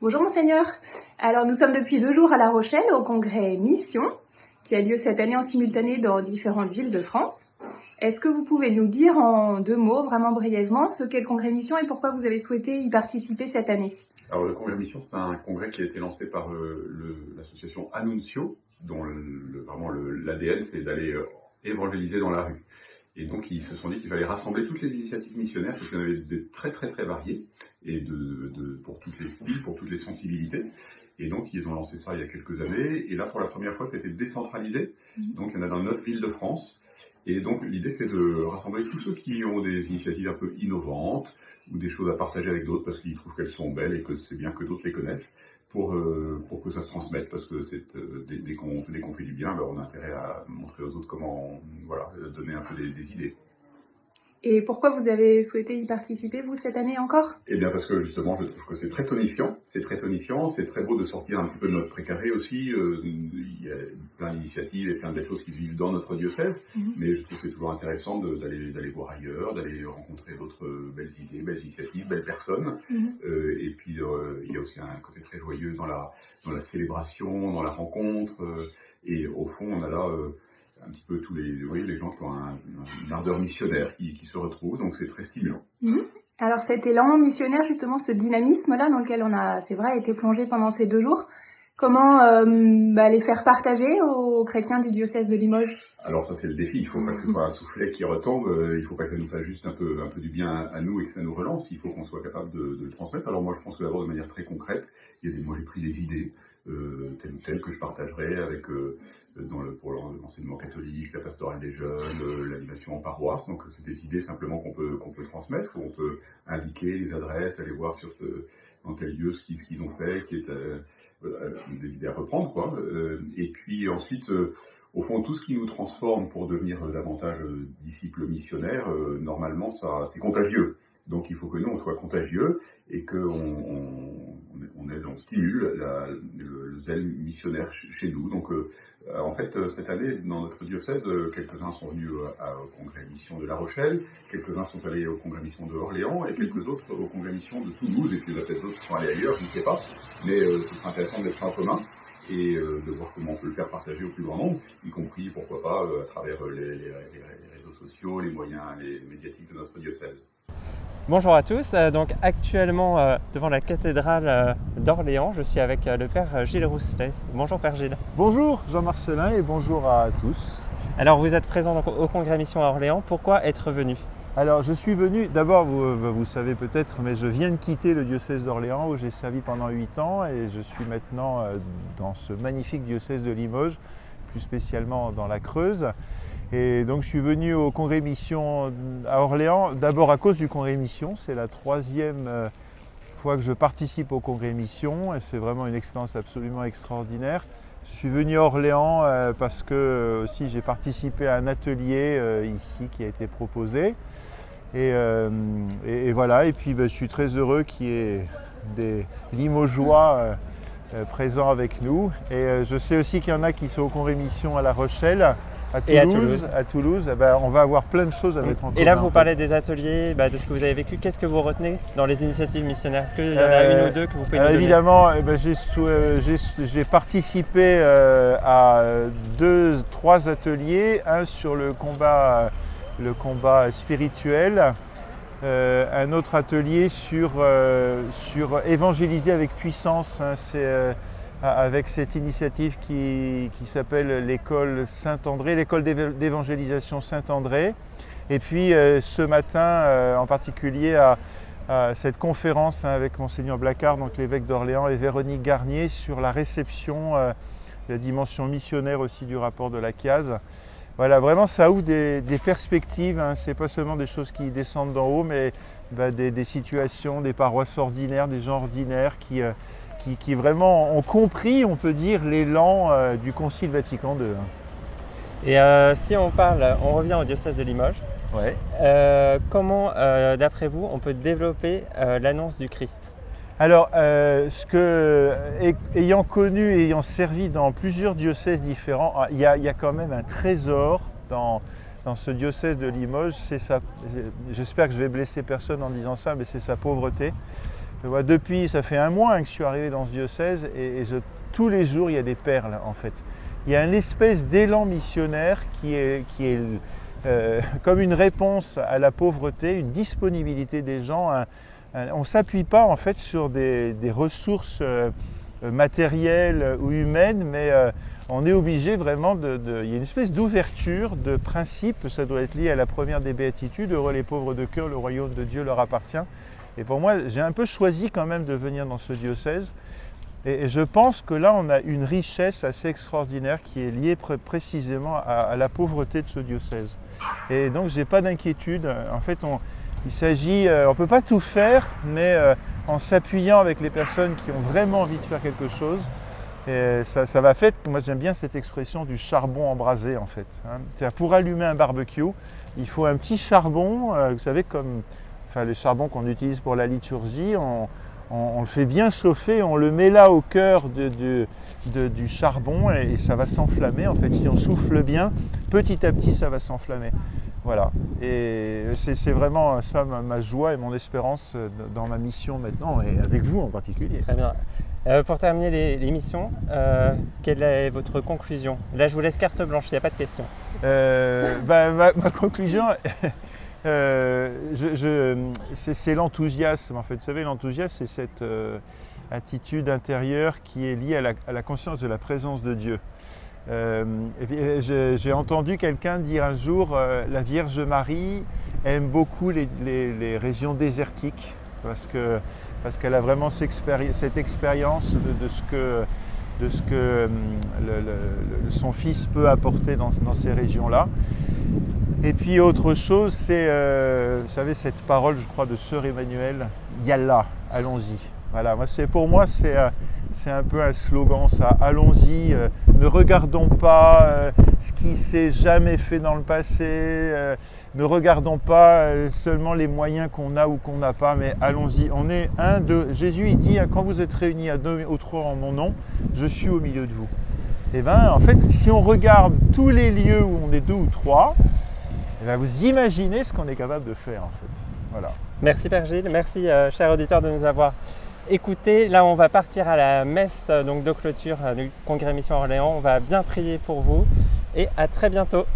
Bonjour Monseigneur. Alors nous sommes depuis 2 jours à La Rochelle au congrès Mission qui a lieu cette année en simultané dans différentes villes de France. Est-ce que vous pouvez nous dire en 2 mots, vraiment brièvement, ce qu'est le congrès Mission et pourquoi vous avez souhaité y participer cette année? Alors le congrès Mission, c'est un congrès qui a été lancé par l'association Annuncio, dont l'ADN c'est d'aller évangéliser dans la rue. Et donc ils se sont dit qu'il fallait rassembler toutes les initiatives missionnaires, parce qu'il y en avait des très variées, et pour toutes les styles, pour toutes les sensibilités. Et donc ils ont lancé ça il y a quelques années, et là pour la première fois c'était décentralisé, donc il y en a dans 9 villes de France. Et donc l'idée c'est de rassembler tous ceux qui ont des initiatives un peu innovantes, ou des choses à partager avec d'autres parce qu'ils trouvent qu'elles sont belles et que c'est bien que d'autres les connaissent, pour que ça se transmette, parce que dès qu'on fait du bien, on a intérêt à montrer aux autres comment, donner un peu des idées. Et pourquoi vous avez souhaité y participer, vous, cette année encore? Eh bien parce que justement, je trouve que c'est très tonifiant, c'est très beau de sortir un petit peu de notre précaré aussi. Il y a plein d'initiatives et plein de belles choses qui vivent dans notre diocèse, mais je trouve que c'est toujours intéressant d'aller voir ailleurs, d'aller rencontrer d'autres belles idées, belles initiatives, belles personnes. Et puis il y a aussi un côté très joyeux dans la célébration, dans la rencontre, et au fond on a là un petit peu tous les gens qui ont une ardeur missionnaire qui se retrouvent, donc c'est très stimulant. Alors cet élan missionnaire, justement, ce dynamisme-là dans lequel on a, c'est vrai, été plongé pendant ces 2 jours, comment les faire partager aux chrétiens du diocèse de Limoges? Alors ça c'est le défi, il faut pas que ce soit un soufflet qui retombe, il faut pas que ça nous fasse juste un peu du bien à nous et que ça nous relance, il faut qu'on soit capable de le transmettre. Alors moi je pense que d'abord de manière très concrète, moi j'ai pris des idées, telles ou telles que je partagerai avec pour l'enseignement catholique, la pastorale des jeunes, l'animation en paroisse. Donc c'est des idées simplement qu'on peut transmettre, où on peut indiquer les adresses, aller voir dans tel lieu ce qu'ils ont fait, qui est des idées à reprendre, quoi. Et puis ensuite, au fond, tout ce qui nous transforme pour devenir davantage disciples missionnaires, normalement, c'est contagieux. Donc il faut que nous, on soit contagieux et qu'on on stimule le zèle missionnaire chez nous. Donc en fait, cette année, dans notre diocèse, quelques-uns sont venus au congrès Mission de La Rochelle, quelques-uns sont allés au congrès Mission de Orléans et quelques autres au congrès Mission de Toulouse, et puis il y en a peut-être d'autres qui sont allés ailleurs, je ne sais pas. Mais ce sera intéressant de mettre ça en commun et de voir comment on peut le faire partager au plus grand nombre, y compris, pourquoi pas, à travers les réseaux sociaux, les moyens médiatiques de notre diocèse. Bonjour à tous, donc actuellement devant la cathédrale d'Orléans, je suis avec le Père Gilles Rousselet. Bonjour Père Gilles. Bonjour Jean-Marcelin et bonjour à tous. Alors vous êtes présent donc au congrès Mission à Orléans, pourquoi être venu? Alors je suis venu, d'abord vous savez peut-être, mais je viens de quitter le diocèse d'Orléans où j'ai servi pendant 8 ans et je suis maintenant dans ce magnifique diocèse de Limoges, plus spécialement dans la Creuse. Et donc je suis venu au congrès Mission à Orléans, d'abord à cause du congrès Mission, c'est la 3e fois que je participe au congrès Mission et c'est vraiment une expérience absolument extraordinaire. Je suis venu à Orléans parce que aussi j'ai participé à un atelier ici qui a été proposé. Et voilà, et puis je suis très heureux qu'il y ait des Limogeois présents avec nous. Et je sais aussi qu'il y en a qui sont au congrès Mission à La Rochelle. À Toulouse, on va avoir plein de choses à mettre en commun. Et là, vous parlez des ateliers, de ce que vous avez vécu. Qu'est-ce que vous retenez dans les initiatives missionnaires? Est-ce qu'il y en a une ou deux que vous pouvez nous donner? Évidemment, j'ai participé à 3 ateliers. Un sur le combat spirituel, un autre atelier sur évangéliser avec puissance. C'est avec cette initiative qui s'appelle l'école Saint-André, l'école d'évangélisation Saint-André. Et puis ce matin en particulier à cette conférence avec Monseigneur Blacard, donc l'évêque d'Orléans, et Véronique Garnier sur la réception, la dimension missionnaire aussi du rapport de la CIAZ. Voilà, vraiment ça ouvre des perspectives, hein. C'est pas seulement des choses qui descendent d'en haut, mais des situations, des paroisses ordinaires, des gens ordinaires qui vraiment ont compris, on peut dire, l'élan du Concile Vatican II. Et si on revient au diocèse de Limoges, ouais. Comment, d'après vous, on peut développer l'annonce du Christ? Alors, ayant connu et ayant servi dans plusieurs diocèses différents, il y a quand même un trésor dans ce diocèse de Limoges. J'espère que je vais blesser personne en disant ça, mais c'est sa pauvreté. Depuis, ça fait un mois que je suis arrivé dans ce diocèse et tous les jours, il y a des perles en fait. Il y a une espèce d'élan missionnaire qui est comme une réponse à la pauvreté, une disponibilité des gens. On ne s'appuie pas en fait sur des ressources matérielles ou humaines, mais on est obligé vraiment il y a une espèce d'ouverture de principe, ça doit être lié à la première des béatitudes, heureux les pauvres de cœur, le royaume de Dieu leur appartient. Et pour moi, j'ai un peu choisi quand même de venir dans ce diocèse. Et je pense que là, on a une richesse assez extraordinaire qui est liée précisément à la pauvreté de ce diocèse. Et donc, je n'ai pas d'inquiétude. En fait, il s'agit, on ne peut pas tout faire, mais en s'appuyant avec les personnes qui ont vraiment envie de faire quelque chose, et ça va faire, moi j'aime bien cette expression du charbon embrasé en fait. C'est-à-dire, pour allumer un barbecue, il faut un petit charbon, vous savez, comme le charbon qu'on utilise pour la liturgie, on le fait bien chauffer, on le met là au cœur du charbon et ça va s'enflammer. En fait, si on souffle bien, petit à petit, ça va s'enflammer. Voilà. Et c'est vraiment ça ma joie et mon espérance dans ma mission maintenant et avec vous en particulier. Très bien. Pour terminer l'émission, quelle est votre conclusion? Là, je vous laisse carte blanche, il n'y a pas de questions. Ma conclusion, c'est l'enthousiasme en fait. Vous savez, l'enthousiasme, c'est cette attitude intérieure qui est liée à la conscience de la présence de Dieu. J'ai entendu quelqu'un dire un jour la Vierge Marie aime beaucoup les régions désertiques parce qu'elle a vraiment cette expérience de ce que son fils peut apporter dans ces régions-là. Et puis autre chose, c'est, vous savez, cette parole, je crois, de Sœur Emmanuel, Yalla, allons-y. Voilà, pour moi, c'est un peu un slogan, ça. Allons-y, ne regardons pas ce qui s'est jamais fait dans le passé, ne regardons pas seulement les moyens qu'on a ou qu'on n'a pas, mais allons-y. On est Jésus, il dit, quand vous êtes réunis à 2 ou 3 en mon nom, je suis au milieu de vous. Et bien, en fait, si on regarde tous les lieux où on est 2 ou 3, vous imaginez ce qu'on est capable de faire, en fait. Voilà. Merci Père Gilles, merci chers auditeurs de nous avoir écoutés. Là, on va partir à la messe donc, de clôture du Congrès Mission Orléans. On va bien prier pour vous et à très bientôt.